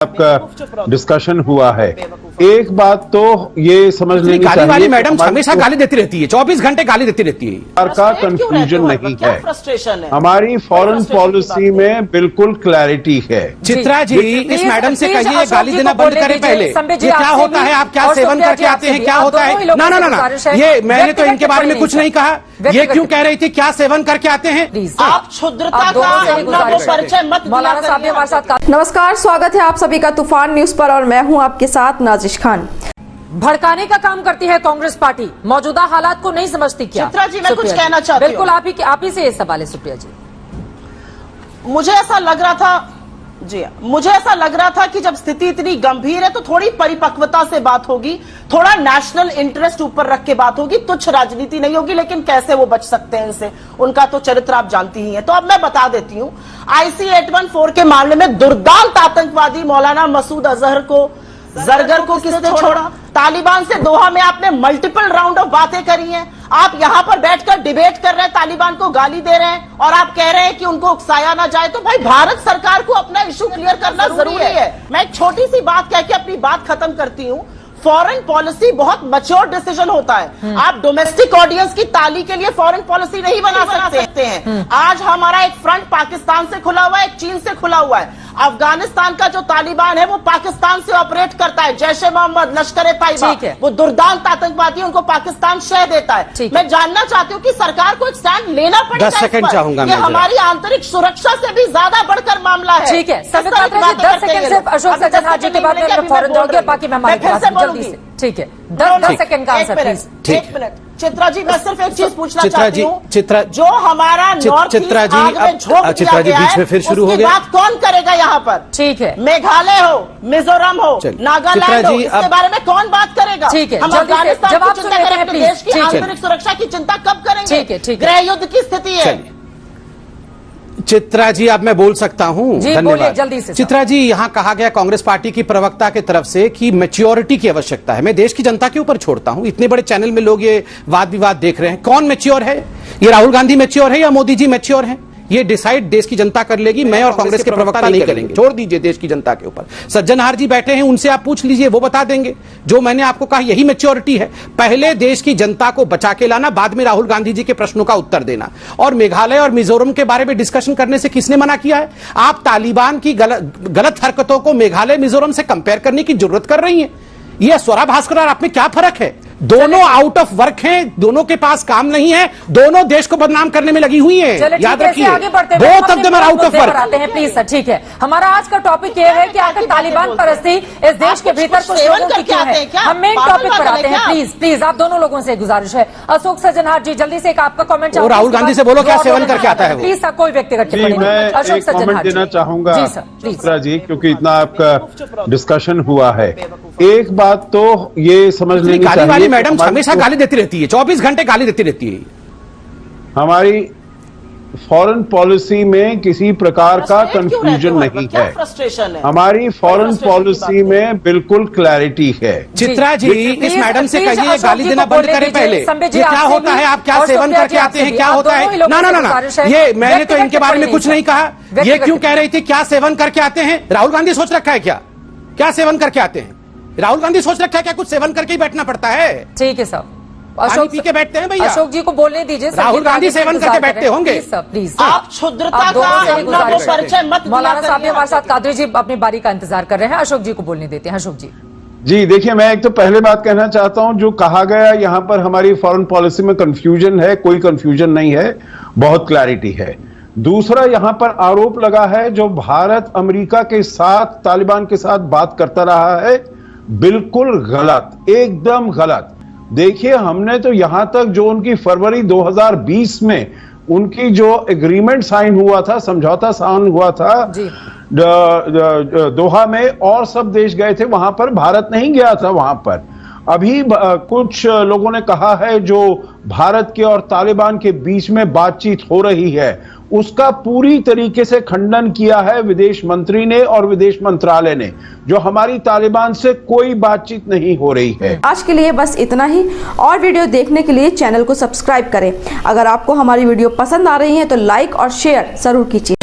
आपका डिस्कशन हुआ है। एक बात तो ये समझ लेनी चाहिए, वाली मैडम हमेशा गाली देती रहती है, 24 घंटे गाली देती रहती है। का कंफ्यूजन नहीं है, हमारी फॉरेन पॉलिसी में बिल्कुल क्लैरिटी है। चित्रा जी, इस मैडम से कहिए गाली देना बंद करें पहले। ये क्या होता है, आप क्या सेवन करके आते हैं, क्या होता है? ना ना ना ना, ये मैंने तो इनके बारे में कुछ नहीं कहा। ये क्यों कह रही थी क्या सेवन करके आते हैं? आप क्षुद्रता का अपना वो परिचय मत मौलाना साहब ने हमारे साथ। नमस्कार, स्वागत है आप सभी का तूफान न्यूज पर और मैं हूं आपके साथ नाजिश खान। भड़काने का काम करती है कांग्रेस पार्टी, मौजूदा हालात को नहीं समझती क्या? चित्रा जी, मैं कुछ कहना चाहती हूँ। बिल्कुल आप ही से ये सवाल है सुप्रिया जी। मुझे ऐसा लग रहा था मुझे ऐसा लग रहा था कि जब स्थिति इतनी गंभीर है तो थोड़ी परिपक्वता से बात होगी, थोड़ा नेशनल इंटरेस्ट ऊपर रख के बात होगी, तुच्छ राजनीति नहीं होगी। लेकिन कैसे वो बच सकते हैं इनसे, उनका तो चरित्र आप जानती ही हैं। तो अब मैं बता देती हूं, IC 814 के मामले में दुर्दांत आतंकवादी मौलाना मसूद अजहर को, जरगर को किसने छोड़ा? तालिबान से दोहा में आपने मल्टीपल राउंड ऑफ बातें करी हैं। आप यहां पर बैठकर डिबेट कर रहे हैं, तालिबान को गाली दे रहे हैं और आप कह रहे हैं कि उनको उकसाया ना जाए। तो भाई, भारत सरकार को अपना इशू क्लियर करना जरूरी है। मैं एक छोटी सी बात कह के अपनी बात खत्म करती हूं। फॉरेन पॉलिसी बहुत मैच्योर डिसीजन होता है। आप डोमेस्टिक ऑडियंस की ताली के लिए फॉरेन पॉलिसी नहीं बना सकते हैं। आज हमारा एक फ्रंट पाकिस्तान से खुला हुआ है, एक चीन से खुला हुआ है। अफगानिस्तान का जो तालिबान है वो पाकिस्तान से ऑपरेट करता है। जैश ए मोहम्मद, लश्कर तैयबा, वो दुर्दांत आतंकवादी, उनको पाकिस्तान शह देता है। मैं जानना चाहती हूँ कि सरकार को एक स्टैंड लेना पड़ेगा। 10 सेकंड चाहूंगा, ये हमारी आंतरिक सुरक्षा से भी ज्यादा बढ़कर मामला है। ठीक है, 10 सेकंड से अशोक सज्जन जी के बाद में फौरन जाऊंगी, बाकी मैं जल्दी से। ठीक है, 10 सेकंड का आंसर प्लीज। एक मिनट चित्रा जी, मैं सिर्फ एक चीज पूछना चाहती हूँ। चित्रा, जो हमारा नॉर्थ चित्रा जी, चित्रा जी बीच में फिर शुरू हो गया। बात कौन करेगा यहाँ पर? ठीक है, मेघालय हो, मिजोरम हो, नागालैंड हो, इसके बारे में कौन बात करेगा? ठीक है, हम अफगानिस्तान की चिंता करें, देश की आंतरिक सुरक्षा की चिंता कब करेंगे? ठीक है, ठीक है, गृह युद्ध की स्थिति है। चित्रा जी, अब मैं बोल सकता हूं? धन्यवाद। जल्दी से चित्रा जी, यहां कहा गया कांग्रेस पार्टी की प्रवक्ता की तरफ से कि मैच्योरिटी की आवश्यकता है। मैं देश की जनता के ऊपर छोड़ता हूं, इतने बड़े चैनल में लोग ये वाद विवाद देख रहे हैं। कौन मैच्योर है? ये राहुल गांधी मैच्योर है या मोदी जी मैच्योर है? ये डिसाइड देश की जनता कर लेगी। मैं और कांग्रेस के प्रवक्ता नहीं करेंगे। छोड़ दीजिए देश की जनता के ऊपर। सज्जनहार जी बैठे हैं, उनसे आप पूछ लीजिए, वो बता देंगे। जो मैंने आपको कहा यही मैच्योरिटी है। पहले देश की जनता को बचा के लाना, बाद में राहुल गांधी जी के प्रश्नों का उत्तर देना। और मेघालय और मिजोरम के बारे में डिस्कशन करने से किसने मना किया है? आप तालिबान की गलत हरकतों को मेघालय मिजोरम से कंपेयर करने की जरूरत कर रही है। ये स्वरा भास्कर और आप में क्या फर्क है? दोनों आउट ऑफ वर्क हैं, दोनों के पास काम नहीं है, दोनों देश को बदनाम करने में लगी हुई हैं। याद रखिए, both of them are out of work. आते हैं प्लीज सर। ठीक है, हमारा आज का टॉपिक ये है कि आखिर तालिबान परस्ती इस देश के भीतर कुछ लोगों की क्यों है। हम मेन टॉपिक पर आते हैं। प्लीज प्लीज, आप दोनों लोगों से गुजारिश है। अशोक सज्जनहार जी, जल्दी से एक आपका कमेंट। राहुल गांधी से बोलो क्या सेवन करके आता है? प्लीज सर, कोई व्यक्तिगत टिप्पणी नहीं। अशोक सज्जनहार देना चाहूंगा जी सर, प्लीज जी, क्योंकि इतना आपका डिस्कशन हुआ है। एक बात तो ये समझ लेनी चाहिए, वाली मैडम हमेशा गाली देती रहती है, 24 घंटे गाली देती रहती है। हमारी फॉरेन पॉलिसी में किसी प्रकार का कंफ्यूजन नहीं है, हमारी फॉरेन पॉलिसी में बिल्कुल क्लैरिटी है। चित्रा जी, इस मैडम से कहिए गाली देना बंद करें पहले। ये क्या होता है, आप क्या सेवन करके आते हैं, क्या होता है? ना ना ना ना, ये मैंने तो इनके बारे में कुछ नहीं कहा। ये क्यों कह रही थी क्या सेवन करके आते हैं? राहुल गांधी सोच रखा है क्या क्या सेवन करके आते हैं? राहुल गांधी सोच रखा है क्या कुछ सेवन करके ही बैठना पड़ता है? ठीक है सर, अशोक पी के बैठते हैं भैया। अशोक जी को बोलने दीजिए। राहुल गांधी सेवन करके बैठते होंगे। प्लीज, आप क्षुद्रता का अपना वो परिचय मत। मौलाना साहब ने हमारे साथ कादरी जी अपनी बारी का इंतजार कर रहे हैं। अशोक जी को बोलने देते हैं। अशोक जी, देखिए, मैं एक तो पहले बात कहना चाहता हूं, जो कहा गया यहां पर हमारी फॉरेन पॉलिसी में कंफ्यूजन है, कोई कंफ्यूजन नहीं है, बहुत क्लैरिटी है। दूसरा, यहां पर आरोप लगा है जो भारत अमेरिका के साथ, तालिबान के साथ बात करता रहा है, बिल्कुल गलत, एकदम गलत। देखिए, हमने तो यहां तक जो उनकी फरवरी 2020 में उनकी जो एग्रीमेंट साइन हुआ था, समझौता साइन हुआ था दोहा में, और सब देश गए थे वहां पर, भारत नहीं गया था वहां पर। अभी कुछ लोगों ने कहा है जो भारत के और तालिबान के बीच में बातचीत हो रही है, उसका पूरी तरीके से खंडन किया है विदेश मंत्री ने और विदेश मंत्रालय ने, जो हमारी तालिबान से कोई बातचीत नहीं हो रही है। आज के लिए बस इतना ही, और वीडियो देखने के लिए चैनल को सब्सक्राइब करें। अगर आपको हमारी वीडियो पसंद आ रही है तो लाइक और शेयर जरूर कीजिए।